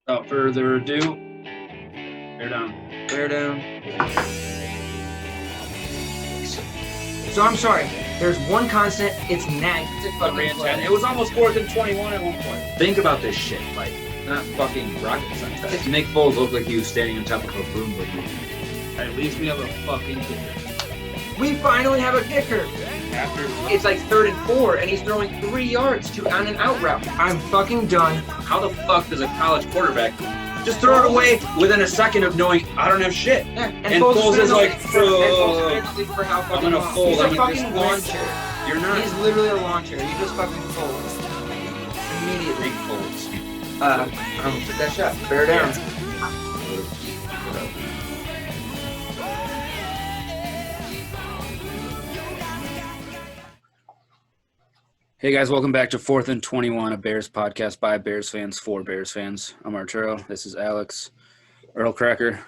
Without further ado, bear down. Bear down. So I'm sorry. There's one constant. It's nag. It was almost 4th and 21 at one point. Think about this shit. Like, not fucking rocket science. Nick Foles looked like he was standing on top of a broom. At least we have a fucking kicker. We finally have a kicker. After It's like 3rd and 4, and he's throwing 3 yards on an out route. I'm fucking done. How the fuck does a college quarterback just throw it away within a second of knowing I don't have shit? Yeah. And Foles is like, for how I'm fucking gonna long. fold. He's I'm a gonna fucking just lawn fold. chair. You're not. He's literally a lawn chair. You just fucking fold immediately. Nick Foles. Take that shot. Bear down. Hey guys, welcome back to 4th and 21, a Bears podcast by Bears fans for Bears fans. I'm Arturo. This is Alex. Earl Cracker.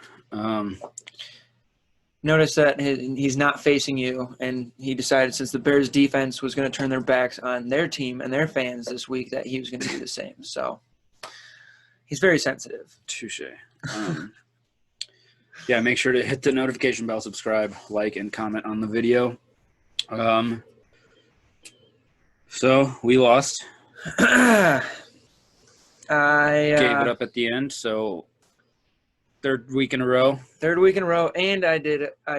Notice that he's not facing you, and he decided since the Bears defense was going to turn their backs on their team and their fans this week that he was going to do the same. So he's very sensitive. Touche. Yeah, make sure to hit the notification bell, subscribe, like, and comment on the video. So we lost. I Gave it up at the end. So 3rd week in a row. 3rd week in a row, and I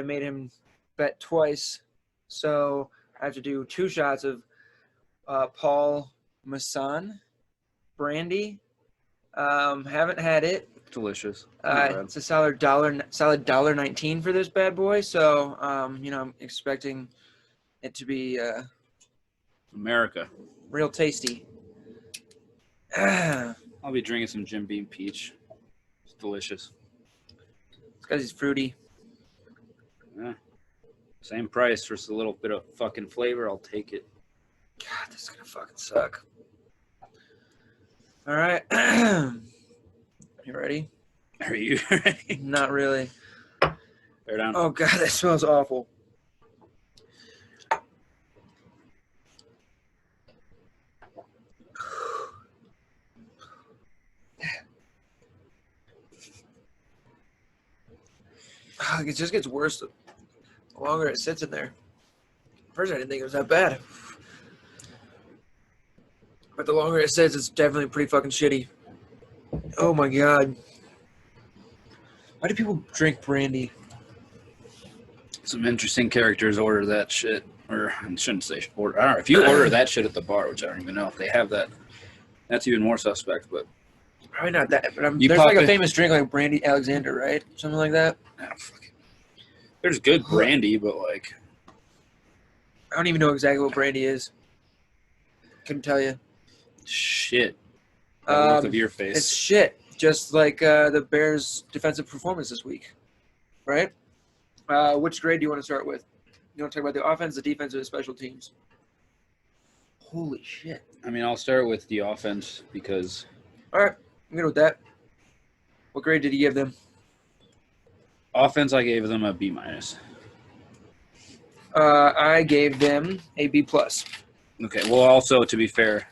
made him bet twice. So I have to do 2 shots of Paul Masson brandy. Haven't had it. Delicious. It's a solid $1.19 for this bad boy. So I'm expecting it to be America. real tasty. It's I'll be drinking some Jim Beam Peach. It's delicious. because he's fruity. Yeah. Same price for just a little bit of fucking flavor. I'll take it. God, this is gonna fucking suck. All right, you ready? Are you ready? Not really. Bear down. Oh God, that smells awful. It just gets worse the longer it sits in there. First, I didn't think it was that bad. But the longer it sits, it's definitely pretty fucking shitty. Oh my God. Why do people drink brandy? Some interesting characters order that shit. Or I shouldn't say order. I don't know. If you order that shit at the bar, which I don't even know if they have that, that's even more suspect. But Probably not that. But You there's pop like a it- famous drink like Brandy Alexander, right? Something like that. I don't fucking. There's good brandy, but like I don't even know exactly what brandy is. Couldn't tell you. shit. By the look of your face. It's shit. Just like the Bears' defensive performance this week, right? Which grade do you want to start with? You want to talk about the offense, the defense, or the special teams? Holy shit. I mean, I'll start with the offense because All right, I'm good with that. What grade did he give them? offense I gave them a B minus. I gave them a B plus. Okay. Well, also to be fair,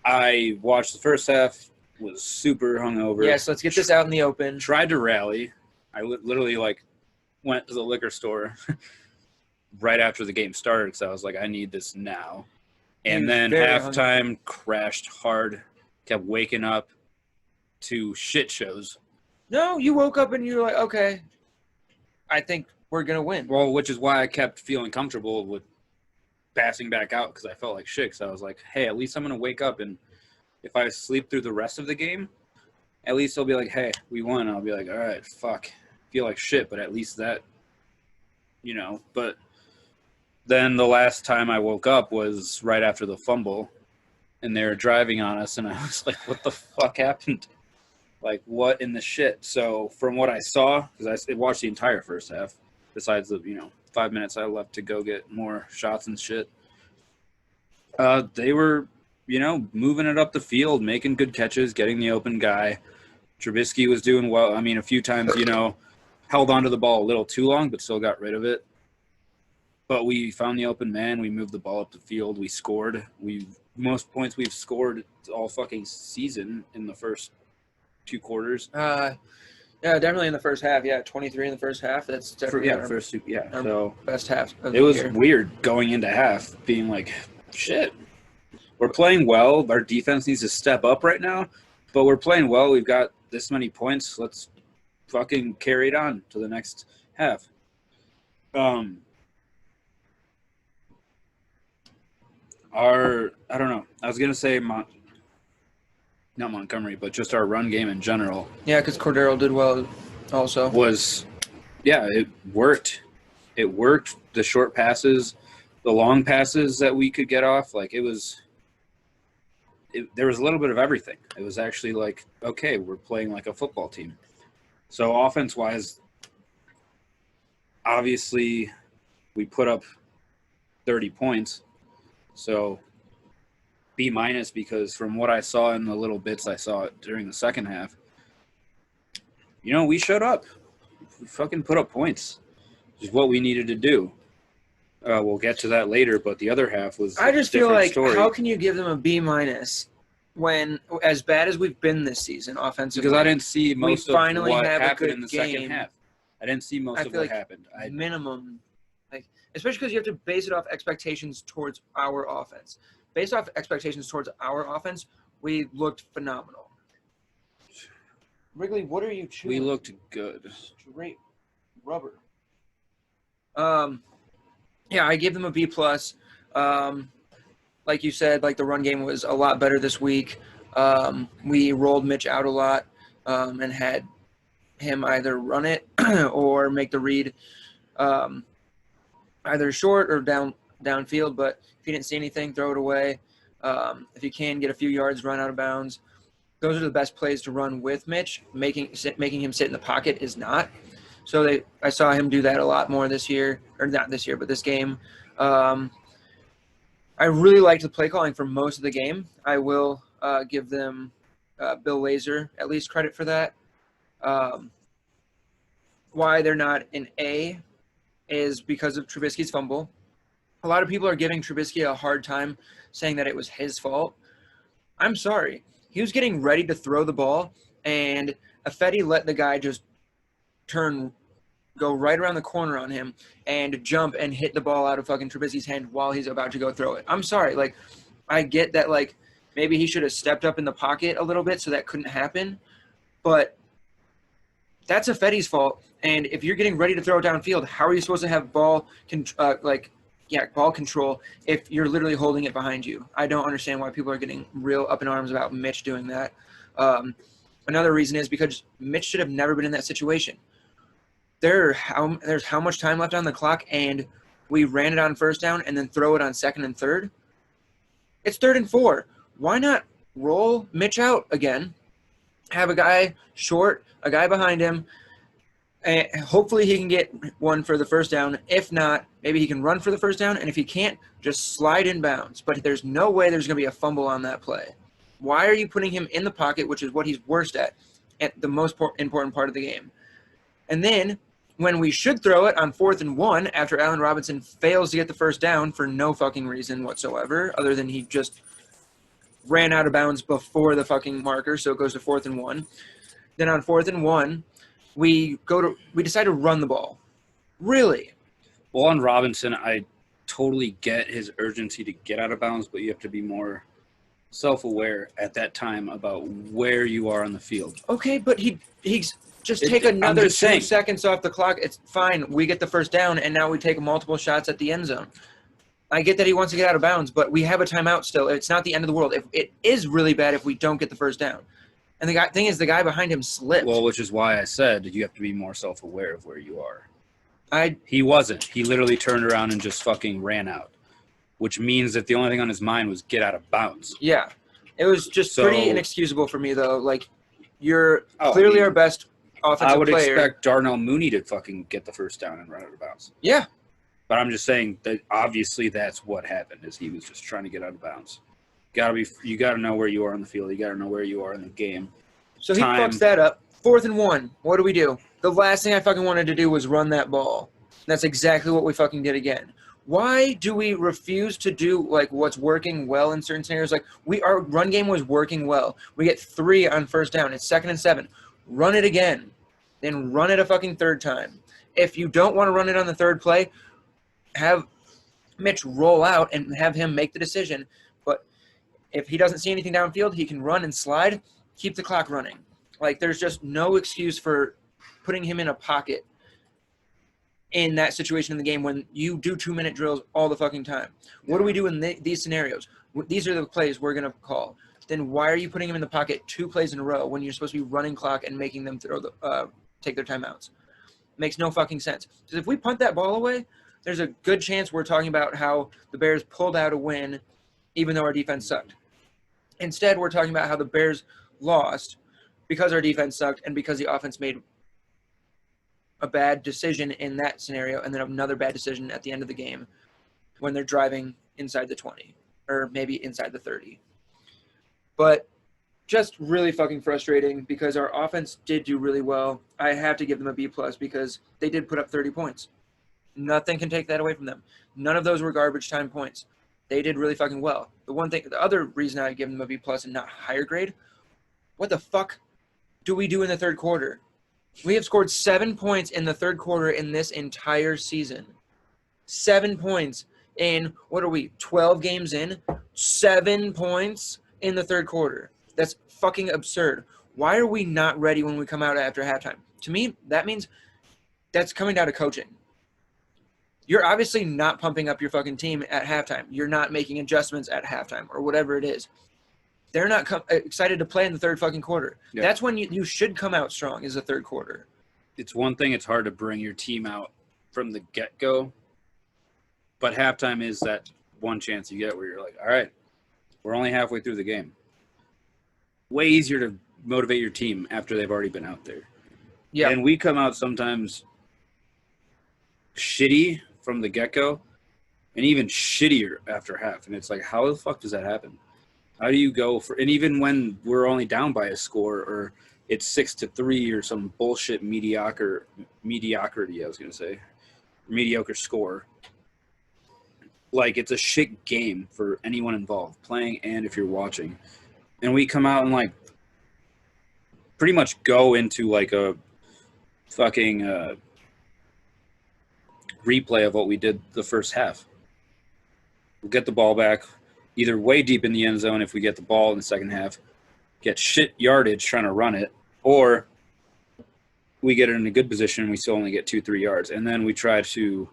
I watched the first half. Was super hungover. Yes, let's get this out in the open. Tried to rally. I literally went to the liquor store right after the game started because I was like, I need this now. And He was then very halftime crashed hard. Kept waking up to shit shows. No, you woke up and you were like, okay, I think we're going to win. Well, which is why I kept feeling comfortable with passing back out because I felt like shit. So I was like, hey, at least I'm going to wake up, and if I sleep through the rest of the game, at least they'll be like, hey, we won. I'll be like, all right, fuck. Feel like shit, but at least that, But then the last time I woke up was right after the fumble, and they were driving on us, and I was like, what the fuck happened? Like, what in the shit? So from what I saw, because I watched the entire first half, besides the 5 minutes I left to go get more shots and shit, they were moving it up the field, making good catches, getting the open guy. Trubisky was doing well. I mean, a few times held onto the ball a little too long, but still got rid of it. But we found the open man. We moved the ball up the field. We scored. Most points we've scored all fucking season in the first 2 quarters. Yeah, definitely in the first half. Yeah, 23 in the first half. That's definitely our First 2. Yeah. our So best half of it the was year. weird going into half, being like, shit. We're playing well. Our defense needs to step up right now, but we're playing well. We've got this many points. Let's fucking carry it on to the next half. I don't know. I was gonna say not Montgomery, but just our run game in general Yeah, because Cordero did well also. was, yeah, it worked. It worked. The short passes, the long passes that we could get off, like there was a little bit of everything. It was actually like, okay, we're playing like a football team. So offense-wise, obviously, we put up 30 points. So B- because from what I saw in the little bits I saw during the second half, we showed up. We fucking put up points. Which is what we needed to do. We'll get to that later, but the other half was I just feel like, story. how can you give them a B- when, as bad as we've been this season offensively? Because I didn't see most of finally what have a happened good in the game. second half. I didn't see most I of feel what like happened. minimum, like, especially because you have to base it off expectations towards our offense. Based off expectations towards our offense, we looked phenomenal. Wrigley, what are you chewing? We looked good. Straight rubber. Yeah, I gave them a B+. Like you said, like the run game was a lot better this week. We rolled Mitch out a lot and had him either run it or make the read either short or downfield. But if you didn't see anything, throw it away. If you can get a few yards, run out of bounds. Those are the best plays to run with Mitch. Making him sit in the pocket is not. So I saw him do that a lot more this year, or not this year, but this game. I really liked the play calling for most of the game. I will give them Bill Lazor at least credit for that. Why they're not an A is because of Trubisky's fumble. A lot of people are giving Trubisky a hard time, saying that it was his fault. I'm sorry. He was getting ready to throw the ball, and Ifedi let the guy just go right around the corner on him and jump and hit the ball out of fucking Trubisky's hand while he's about to go throw it. I'm sorry. Like, I get that, like, maybe he should have stepped up in the pocket a little bit so that couldn't happen, but that's Ifedi's fault. And if you're getting ready to throw it downfield, how are you supposed to have ball control if you're literally holding it behind you? I don't understand why people are getting real up in arms about Mitch doing that. Another reason is because Mitch should have never been in that situation. There's how much time left on the clock, and we ran it on first down and then throw it on second and third. It's 3rd and 4. Why not roll Mitch out again, have a guy short, a guy behind him, and hopefully he can get one for the first down. If not, maybe he can run for the first down, and if he can't, just slide in bounds. But there's no way there's going to be a fumble on that play. Why are you putting him in the pocket, which is what he's worst at the most important part of the game? And then when we should throw it on 4th and 1 after Allen Robinson fails to get the first down for no fucking reason whatsoever, other than he just ran out of bounds before the fucking marker, so it goes to 4th and 1. Then on 4th and 1, we decide to run the ball. Really? Well, on Robinson, I totally get his urgency to get out of bounds, but you have to be more self-aware at that time about where you are on the field. Okay, but he's just take another 2 seconds off the clock. It's fine. We get the first down, and now we take multiple shots at the end zone. I get that he wants to get out of bounds, but we have a timeout still. It's not the end of the world. It is really bad if we don't get the first down. And the thing is, the guy behind him slipped. Well, which is why I said you have to be more self-aware of where you are. He wasn't. He literally turned around and just fucking ran out, which means that the only thing on his mind was get out of bounds. Yeah. It was just pretty inexcusable for me, though. Like, you're clearly our best offensive player. I would expect Darnell Mooney to fucking get the first down and run out of bounds. Yeah. But I'm just saying that obviously that's what happened, is he was just trying to get out of bounds. You gotta know where you are on the field. You gotta know where you are in the game. So he fucks that up. 4th and 1. What do? The last thing I fucking wanted to do was run that ball. That's exactly what we fucking did again. Why do we refuse to do like what's working well in certain scenarios? Like our run game was working well. We get 3 on first down. It's 2nd and 7. Run it again. Then run it a fucking third time. If you don't want to run it on the third play, have Mitch roll out and have him make the decision. But if he doesn't see anything downfield, he can run and slide. Keep the clock running. Like there's just no excuse for putting him in a pocket in that situation in the game when you do 2-minute drills all the fucking time. What do we do in these scenarios? These are the plays we're going to call. Then why are you putting him in the pocket 2 plays in a row when you're supposed to be running clock and making them take their timeouts? Makes no fucking sense. Because if we punt that ball away, there's a good chance we're talking about how the Bears pulled out a win even though our defense sucked. Instead, we're talking about how the Bears lost because our defense sucked and because the offense made a bad decision in that scenario and then another bad decision at the end of the game when they're driving inside the 20 or maybe inside the 30. But just really fucking frustrating because our offense did do really well. I have to give them a B+ because they did put up 30 points. Nothing can take that away from them. None of those were garbage time points. They did really fucking well. The other reason I give them a B+ and not higher grade, what the fuck do we do in the third quarter? We have scored 7 points in the third quarter in this entire season. 7 points in, 12 games in? 7 points in the third quarter. That's fucking absurd. Why are we not ready when we come out after halftime? To me, that means that's coming down to coaching. You're obviously not pumping up your fucking team at halftime. You're not making adjustments at halftime or whatever it is. They're not excited to play in the third fucking quarter. Yeah. That's when you should come out strong is the third quarter. It's one thing, it's hard to bring your team out from the get-go, but halftime is that one chance you get where you're like, all right, we're only halfway through the game. Way easier to motivate your team after they've already been out there. Yeah. And we come out sometimes shitty from the get-go and even shittier after half. And it's like, how the fuck does that happen? How do you go for – and even when we're only down by a score or it's 6-3 or some bullshit mediocrity, I was going to say, mediocre score, like it's a shit game for anyone involved, playing and if you're watching. And we come out and, like, pretty much go into, like, a fucking replay of what we did the first half. We'll get the ball back – either way deep in the end zone if we get the ball in the second half, get shit yardage trying to run it, or we get it in a good position and we still only get 2-3 yards. And then we try to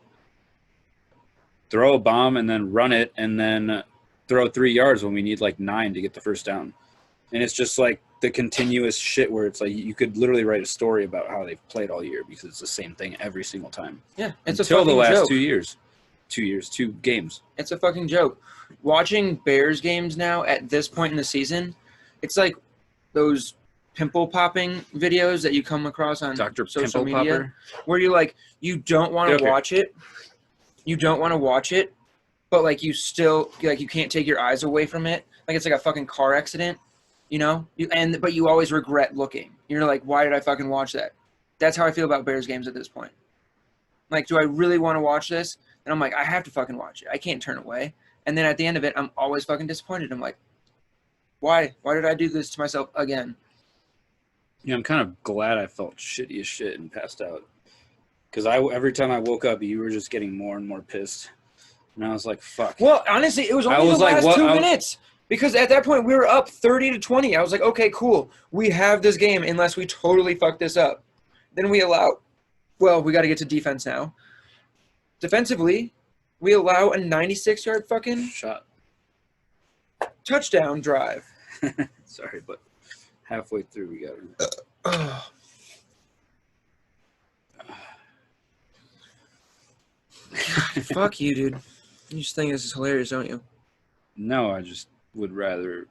throw a bomb and then run it and then throw 3 yards when we need like 9 to get the first down. And it's just like the continuous shit where it's like you could literally write a story about how they've played all year because it's the same thing every single time. Yeah, it's until the last joke. 2 years. 2 years, 2 games. It's a fucking joke. Watching Bears games now at this point in the season, it's like those pimple popping videos that you come across on Dr. social Pimple media, Popper. where you're like, you don't want to watch it. You don't want to watch it, but like you still like you can't take your eyes away from it. Like it's like a fucking car accident, you know? But you always regret looking. You're like, why did I fucking watch that? That's how I feel about Bears games at this point. Like, do I really want to watch this? And I'm like, I have to fucking watch it. I can't turn away. And then at the end of it, I'm always fucking disappointed. I'm like, why? Why did I do this to myself again? Yeah, I'm kind of glad I felt shitty as shit and passed out. Because every time I woke up, you were just getting more and more pissed. And I was like, fuck. Well, honestly, it was only the last 2 minutes. Because at that point, we were up 30-20. I was like, okay, cool. We have this game unless we totally fuck this up. Then we got to get to defense now. Defensively, we allow a 96-yard fucking shot touchdown drive. Sorry, but halfway through we got it. Fuck you, dude. You just think this is hilarious, don't you? No, I just would rather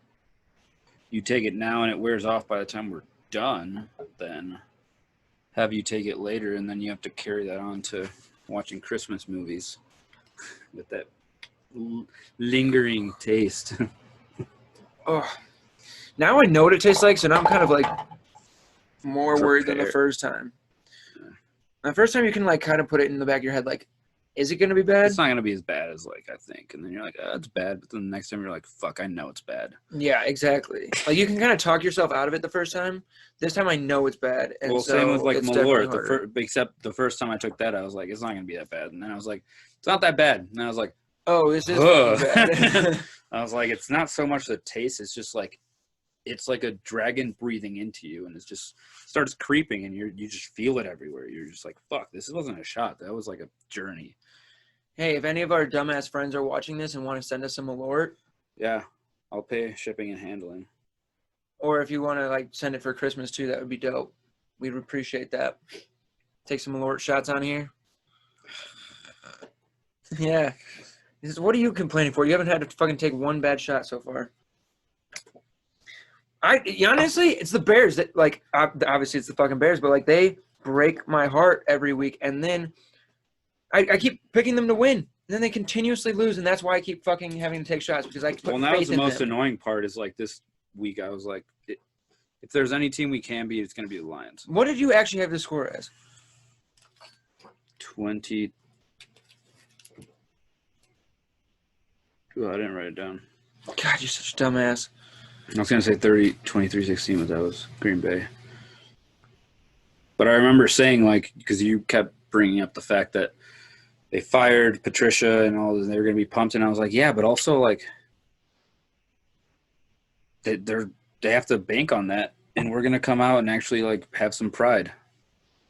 you take it now and it wears off by the time we're done than have you take it later and then you have to carry that on to watching Christmas movies with that lingering taste. Oh, now I know what it tastes like, so now I'm kind of like more worried than the first time. The first time you can like kind of put it in the back of your head, like Is it going to be bad? It's not gonna be as bad as like I think, and then you're like, oh, it's bad. But then the next time you're like, fuck, I know it's bad. Yeah, exactly. Like you can kind of talk yourself out of it the first time. This time I know it's bad. And Well, so same with like it's definitely Malort. harder. Except the first time I took that, I was like, it's not gonna be that bad. And then I was like, it's not that bad. And then I was like, Oh, this is ugh. fucking bad. I was like, it's not so much the taste. It's just like, it's like a dragon breathing into you, and it just starts creeping, and you just feel it everywhere. You're just like, fuck, this wasn't a shot. That was like a journey. Hey, if any of our dumbass friends are watching this and want to send us some Malort, Yeah, I'll pay shipping and handling. or if you want to like send it for Christmas too, that would be dope. We'd appreciate that. Take some Malort shots on here. Yeah. What are you complaining for? You haven't had to fucking take one bad shot so far. Honestly, it's the Bears that like obviously it's the fucking Bears, but like they break my heart every week, and then I keep picking them to win, and then they continuously lose, and that's why I keep fucking having to take shots because I put Well, that was faith the in most them. annoying part. Is like this week, I was like, if there's any team we can beat, it's gonna be the Lions. What did you actually have the score as? 20. Ooh, I didn't write it down. God, you're such a dumbass. I was going to say 23-16, but that was Green Bay. But I remember saying, like, because you kept bringing up the fact that they fired Patricia and all this, and they were going to be pumped, and I was like, yeah, but also, like, they have to bank on that, and we're going to come out and actually, like, have some pride.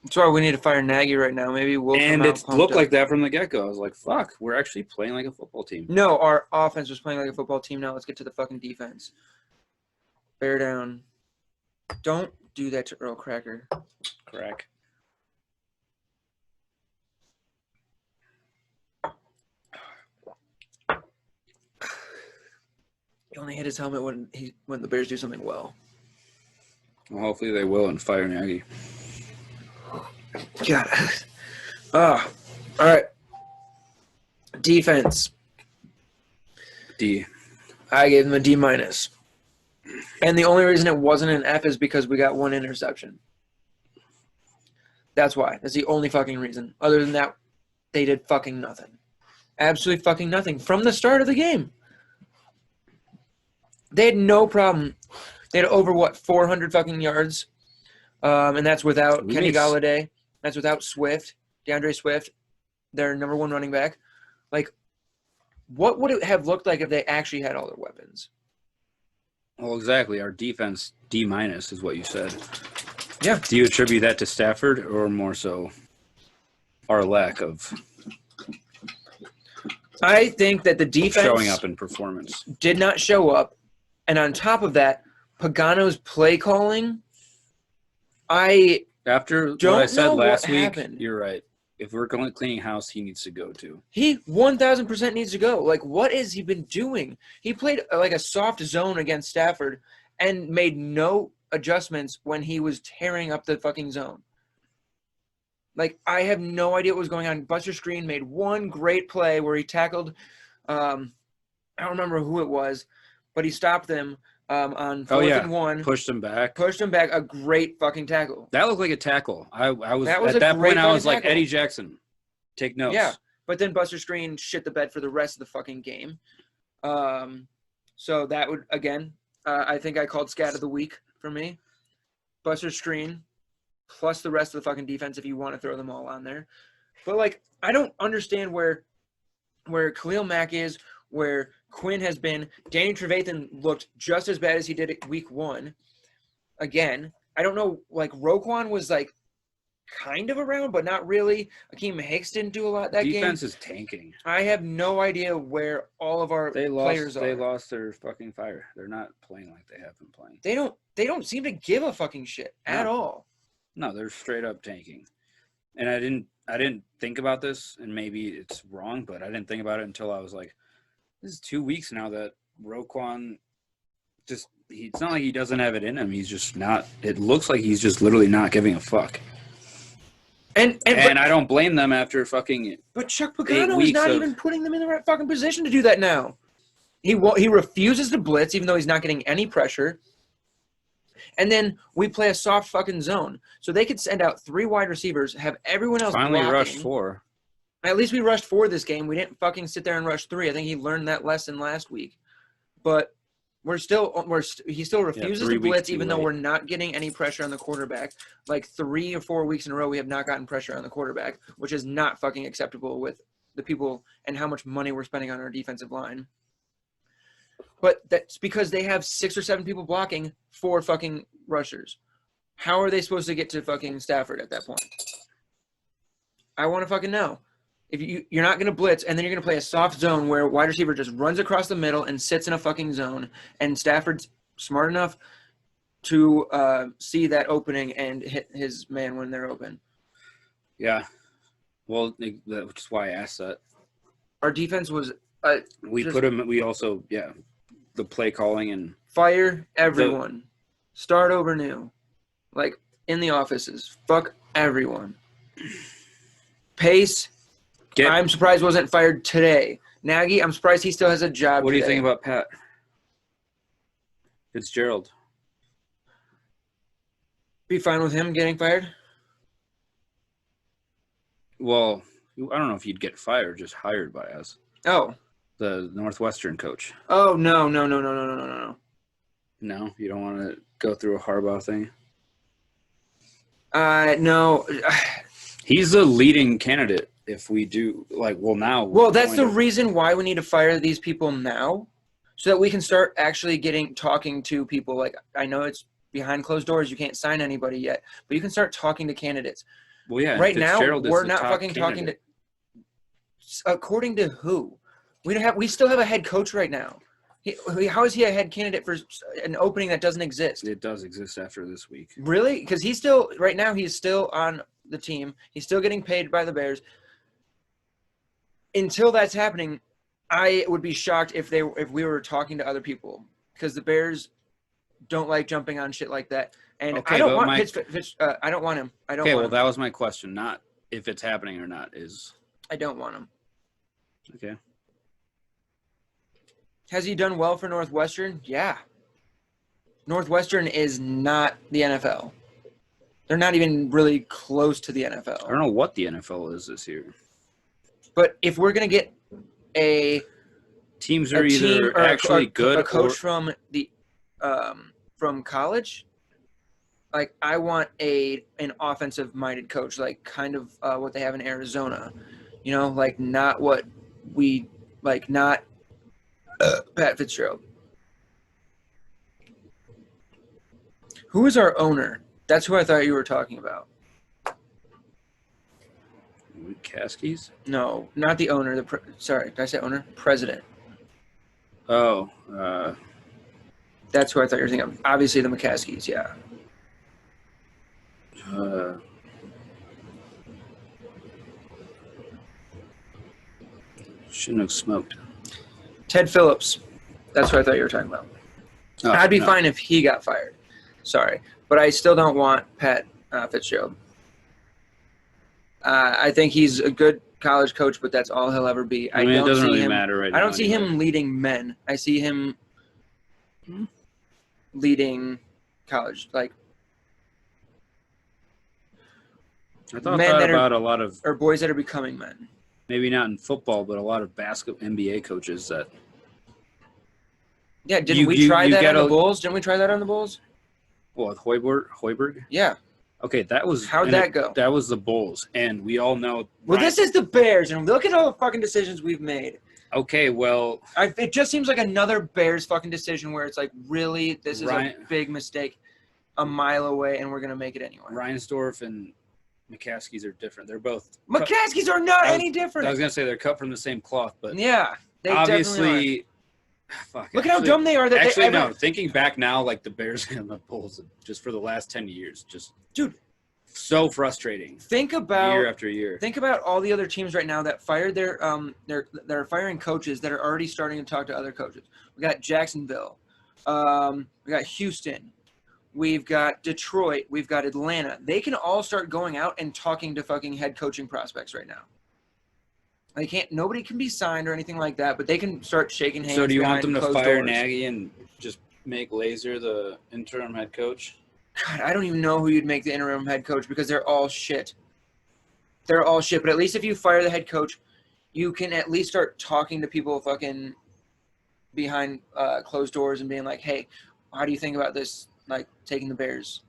That's why we need to fire Nagy right now. Maybe we'll And come out it pumped looked up. like that from the get-go. I was like, fuck, we're actually playing like a football team. No, our offense was playing like a football team. Now let's get to the fucking defense. Bear down. Don't do that to Earl Cracker. Crack. He only hit his helmet when the Bears do something well. Well, hopefully they will and fire Nagy. God. All right. Defense. D. I gave them a D minus. And the only reason it wasn't an F is because we got one interception. That's why. That's the only fucking reason. Other than that, they did fucking nothing. Absolutely fucking nothing from the start of the game. They had no problem. They had over 400 fucking yards, and that's without We Kenny made- Galladay. That's without Swift, DeAndre Swift, their number one running back. Like, what would it have looked like if they actually had all their weapons? Well, exactly. Our defense, D minus, is what you said. Yeah. Do you attribute that to Stafford or more so our lack of I think that the defense showing up in performance? did not show up, and on top of that, Pagano's play calling. After Don't what I said know what last week, happened. you're right. If we're going cleaning house, he needs to go too. He 1,000% needs to go. Like, what has he been doing? He played like a soft zone against Stafford and made no adjustments when he was tearing up the fucking zone. Like, I have no idea what was going on. Buster Screen made one great play where he tackled, I don't remember who it was, but he stopped them on fourth and one. Pushed him back. Pushed him back. A great fucking tackle. That looked like a tackle. I was That was at a that great point. I was fucking like tackle. Eddie Jackson. Take notes. Yeah, but then Buster Screen shit the bed for the rest of the fucking game. So that would, again, I think I called Scat of the Week for me. Buster Screen plus the rest of the fucking defense if you want to throw them all on there. But, like, I don't understand where Khalil Mack is, where Quinn has been. Danny Trevathan looked just as bad as he did at week one. Again, I don't know, like, Roquan was, like, kind of around, but not really. Akeem Hicks didn't do a lot that Defense game. is tanking. I have no idea where all of our players are. They lost their fucking fire. They're not playing like they have been playing. They don't seem to give a fucking shit at No. all. No, they're straight up tanking. And I didn't think about this, and maybe it's wrong, but I didn't think about it until I was like, this is 2 weeks now that Roquan it's not like he doesn't have it in him. He's just not. It looks like he's just literally not giving a fuck. And I don't blame them after fucking. but Chuck Pagano is weeks not of- even putting them in the right fucking position to do that now. He refuses to blitz even though he's not getting any pressure. And then we play a soft fucking zone. So they could send out 3 wide receivers, have everyone else Finally blocking. rushed 4. At least we rushed 4 this game. We didn't fucking sit there and rush 3. I think he learned that lesson last week. But he still refuses 3 to weeks blitz, too even though late. we're not getting any pressure on the quarterback. Like 3 or 4 weeks in a row, we have not gotten pressure on the quarterback, which is not fucking acceptable with the people and how much money we're spending on our defensive line. But that's because they have 6 or 7 people blocking 4 fucking rushers. How are they supposed to get to fucking Stafford at that point? I want to fucking know. If you're not going to blitz, and then you're going to play a soft zone where wide receiver just runs across the middle and sits in a fucking zone, and Stafford's smart enough to see that opening and hit his man when they're open. Yeah. Well, which is why I asked that. Our defense was We also, the play calling and fire everyone. Start over new. Like in the offices. Fuck everyone. Pace. I'm surprised wasn't fired today. Nagy, I'm surprised he still has a job. What do you today. think about Pat Fitzgerald? Be fine with him getting fired? Well, I don't know if he'd get fired, just hired by us. Oh. The Northwestern coach. Oh, no. No, you don't want to go through a Harbaugh thing? No. He's the leading candidate if we do, now. Well, that's the reason why we need to fire these people now, so that we can start actually talking to people. Like, I know it's behind closed doors. You can't sign anybody yet, but you can start talking to candidates. Well, yeah. Right now, Fitzgerald is we're the not top fucking candidate. talking to. According to who? We still have a head coach right now. How is he a head candidate for an opening that doesn't exist? It does exist after this week. Really? Because he's still on the team. He's still getting paid by the Bears. Until that's happening, I would be shocked if we were talking to other people, because the Bears don't like jumping on shit like that. And Okay, I don't but want my- I don't want him. I don't Okay, want well, him. that was my question. Not if it's happening or not. I don't want him. Okay. Has he done well for Northwestern? Yeah. Northwestern is not the NFL. They're not even really close to the NFL. I don't know what the NFL is this year. But if we're going to get Teams a are team either or actually good a coach or from college, like I want an offensive minded coach, like kind of what they have in Arizona, like not what we like, not Pat Fitzgerald. Who is our owner? That's who I thought you were talking about. Caskies. No, not the owner. Sorry, did I say owner? President. Oh, That's who I thought you were thinking of. Obviously, the McCaskies, yeah. Shouldn't have smoked. Ted Phillips. That's who I thought you were talking about. Oh, I'd be no. fine if he got fired. Sorry. But I still don't want Pat Fitzgerald. I think he's a good college coach, but that's all he'll ever be. I mean, don't it doesn't see really him, matter right now. I don't see anyway. him leading men. I see him leading college. Like, I thought men that are- about a lot of, or boys that are becoming men. maybe not in football, but a lot of basketball NBA coaches that. Yeah, didn't You- we you- try you that on gotta- the Bulls? Didn't we try that on the Bulls? Well, with Hoiberg. Yeah. Okay, that was. How'd and that go? That was the Bulls, and we all know. Well, Ryan- this is the Bears, and look at all the fucking decisions we've made. Okay, well, It just seems like another Bears fucking decision where it's like, really, this is a Ryan- big mistake a mile away, and we're going to make it anyway. Reinsdorf and McCaskies are different. They're both. McCaskies are not I was- any different. I was gonna say they're cut from the same cloth, but Yeah. They definitely obviously. Fuck. are. Look at how dumb they are. That Actually, they ever, no. Thinking back now, like the Bears and the Bulls, just for the last 10 years, just Dude. so frustrating. Think about Year after year. Think about all the other teams right now that fired they're firing coaches that are already starting to talk to other coaches. We got Jacksonville, we got Houston, we've got Detroit, we've got Atlanta. They can all start going out and talking to fucking head coaching prospects right now. They can't. Nobody can be signed or anything like that, but they can start shaking hands. So do you want behind them to closed fire doors. Nagy and just make Laser the interim head coach? God, I don't even know who you'd make the interim head coach because they're all shit. they're all shit. But at least if you fire the head coach, you can at least start talking to people fucking behind closed doors and being like, hey, how do you think about this, like, taking the Bears?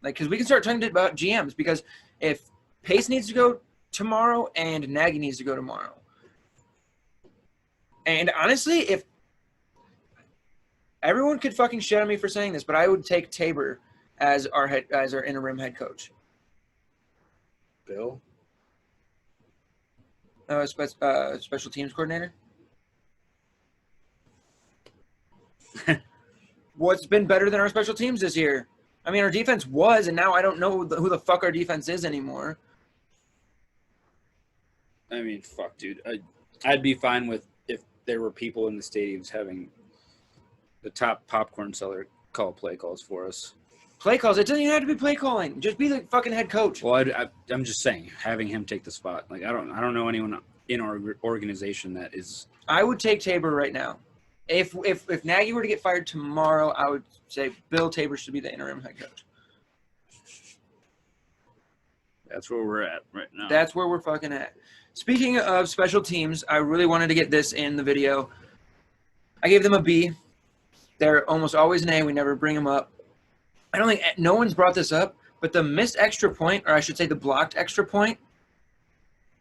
Because we can start talking about GMs, because if Pace needs to go tomorrow and Nagy needs to go tomorrow. And honestly, if everyone could fucking shit on me for saying this, but I would take Tabor as our interim head coach. Bill? Special teams coordinator. What's been better than our special teams this year? I mean, our defense was, and now I don't know who the fuck our defense is anymore. I mean, fuck, dude. I'd be fine with if there were people in the stadiums having the top popcorn seller call play calls for us. Play calls. It doesn't even have to be play calling. Just be the fucking head coach. Well, I'm just saying, having him take the spot. Like, I don't know anyone in our organization that is. I would take Tabor right now. If Nagy were to get fired tomorrow, I would say Bill Tabor should be the interim head coach. That's where we're at right now. That's where we're fucking at. Speaking of special teams, I really wanted to get this in the video. I gave them a B. They're almost always an A. We never bring them up. I don't think no one's brought this up, but the missed extra point, or I should say the blocked extra point,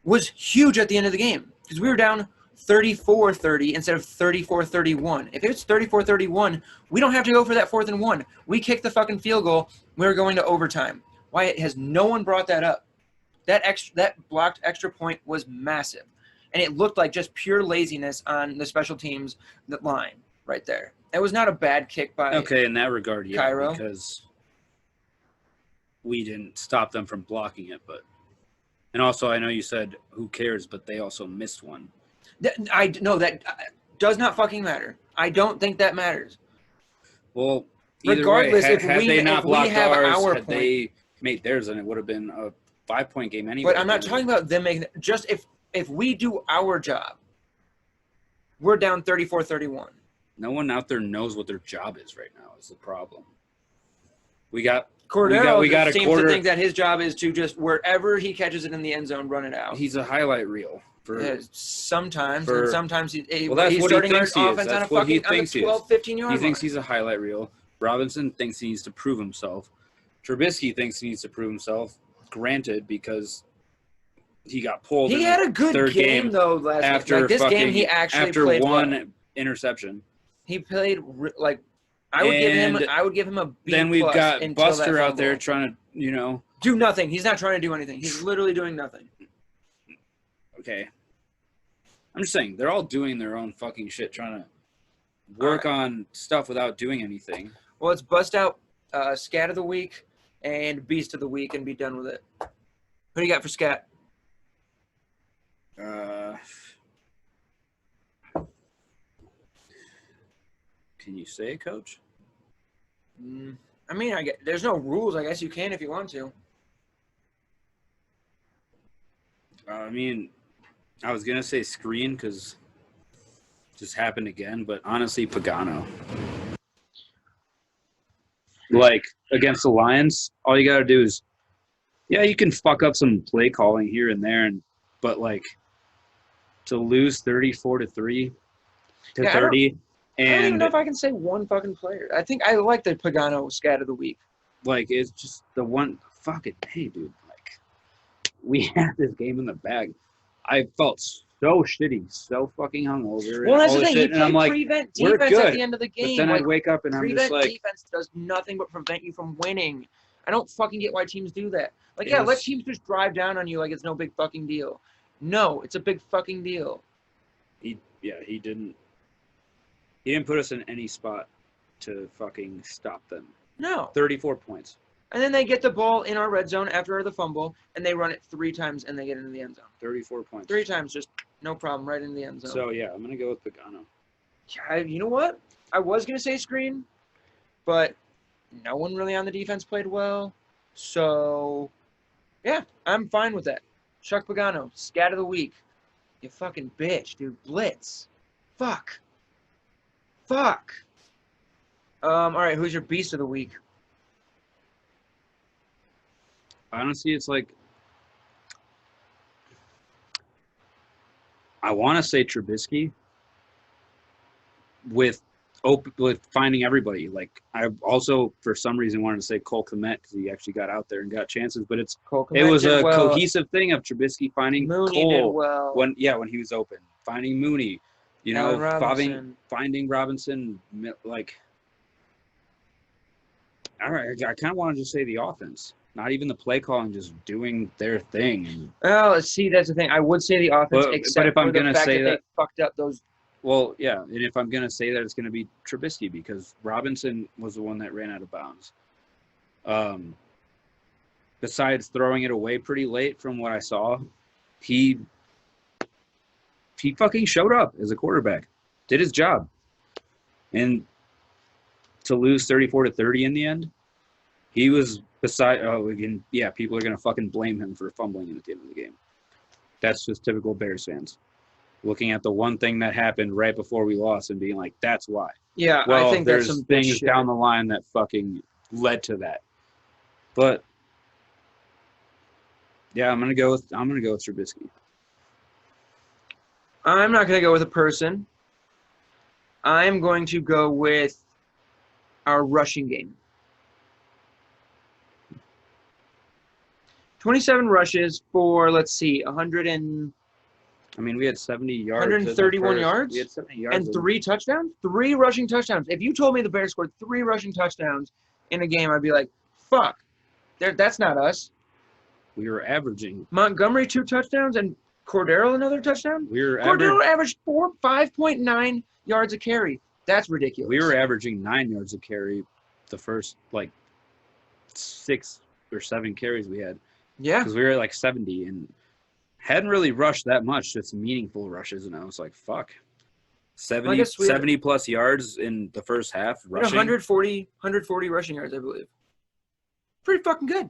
was huge at the end of the game because we were down 34-30 instead of 34-31. If it's 34-31, we don't have to go for that 4th and 1. We kick the fucking field goal. We're going to overtime. Why has no one brought that up? That blocked extra point was massive, and it looked like just pure laziness on the special teams line right there. It was not a bad kick by in that regard, yeah, Cairo. Because we didn't stop them from blocking it, and also I know you said who cares, but they also missed one. That does not fucking matter. I don't think that matters. Well, either regardless, way, if they not blocked have ours, our had point, they made theirs, and it would have been a 5-point game anyway. But I'm not talking about them making – just if we do our job, we're down 34-31. No one out there knows what their job is right now is the problem. We got Cordero we got seems a quarter. to think that his job is to just wherever he catches it in the end zone, run it out. He's a highlight reel. Sometimes, and sometimes that's he's what he starting thinks our he is. offense That's on a what he fucking thinks he is. 12, 15-yard line. He thinks he's a highlight reel. Robinson thinks he needs to prove himself. Trubisky thinks he needs to prove himself. Granted, because he got pulled. He in had the a good third game though last after week. Like, this fucking, game, he actually after played one well. interception. He played like I would give him a B+. Then we've got until Buster that out there fumble. trying to, do nothing. He's not trying to do anything. He's literally doing nothing. Okay. I'm just saying, they're all doing their own fucking shit, trying to work on stuff without doing anything. Well, let's bust out Scat of the Week and Beast of the Week and be done with it. Who do you got for Scat? Can you say it, Coach? I mean, there's no rules. I guess you can if you want to. I mean, I was going to say Screen because it just happened again, but honestly, Pagano. Like, against the Lions, all you got to do is, yeah, you can fuck up some play calling here and there, but, like, to lose 34-3 to 30. I don't even know if I can say one fucking player. I think I like the Pagano Scat of the Week. Like, it's just the one fucking, hey, dude, like, we had this game in the bag. I felt so shitty, so fucking hungover. Well, that's all the this thing. shit, He and I'm played like, prevent we're defense at good. the end of the game. But then like, I wake up and I'm just prevent like, defense does nothing but prevent you from winning. I don't fucking get why teams do that. Like, Yes. let teams just drive down on you like it's no big fucking deal. No, it's a big fucking deal. he didn't put us in any spot to fucking stop them. No. 34 points. And then they get the ball in our red zone after the fumble, and they run it 3 times, and they get into the end zone. 34 points. 3 times, just no problem, right in the end zone. So, yeah, I'm going to go with Pagano. You know what? I was going to say Screen, but no one really on the defense played well. So, yeah, I'm fine with that. Chuck Pagano, Scat of the Week. You fucking bitch, dude. Blitz. Fuck. All right, who's your Beast of the Week? Honestly, it's like I want to say Trubisky with finding everybody. Like I also, for some reason, wanted to say Cole Kmet because he actually got out there and got chances. But it Kmet was did a well. cohesive thing of Trubisky finding Mooney did Cole well. when he was open, finding Mooney, Allen Robinson. finding Robinson. Like, all right, I kind of want to just say the offense, not even the play calling, just doing their thing. Oh, see, that's the thing. I would say the offense, But except if I'm for the gonna fact say that they fucked up those. Well, yeah, and if I'm going to say that, it's going to be Trubisky because Robinson was the one that ran out of bounds. Besides throwing it away pretty late from what I saw, he fucking showed up as a quarterback, did his job. And to lose 34-30 in the end, he was people are going to fucking blame him for fumbling at the end of the game. That's just typical Bears fans. Looking at the one thing that happened right before we lost and being like, that's why. Yeah, Well, I think that's there's some things shit. down the line that fucking led to that. But yeah, I'm gonna go with Trubisky. I'm not going to go with a person. I'm going to go with our rushing game. 27 rushes for, let's see, 100 and I mean, we had 70 yards. 131 yards? We had 70 yards. and 3 touchdowns? 3 rushing touchdowns. If you told me the Bears scored 3 rushing touchdowns in a game, I'd be like, fuck. That's not us. We were averaging. Montgomery 2 touchdowns and Cordero another touchdown? Cordero averaged 5.9 yards a carry. That's ridiculous. We were averaging 9 yards a carry the first, 6 or 7 carries we had. Yeah. Because we were like 70 and hadn't really rushed that much, just meaningful rushes. And I was like, fuck. 70 plus yards in the first half rushing. 140 rushing yards, I believe. Pretty fucking good.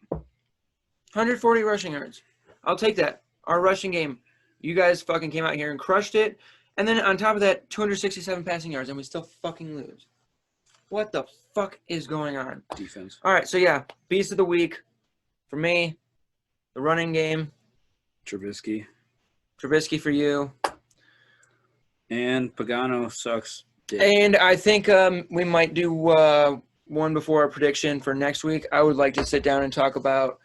140 rushing yards. I'll take that. Our rushing game. You guys fucking came out here and crushed it. And then on top of that, 267 passing yards, and we still fucking lose. What the fuck is going on? Defense. All right, so yeah, Beast of the Week. For me, the running game. Trubisky for you. And Pagano sucks dick. And I think we might do one before our prediction for next week. I would like to sit down and talk about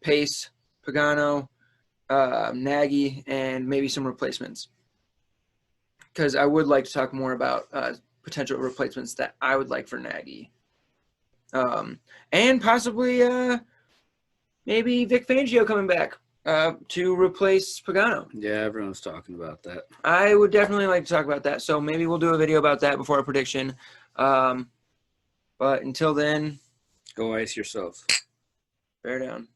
Pace, Pagano, Nagy, and maybe some replacements. Because I would like to talk more about potential replacements that I would like for Nagy. And possibly maybe Vic Fangio coming back to replace Pagano. Yeah, everyone's talking about that. I would definitely like to talk about that. So maybe we'll do a video about that before our prediction. But until then, go ice yourself. bear down.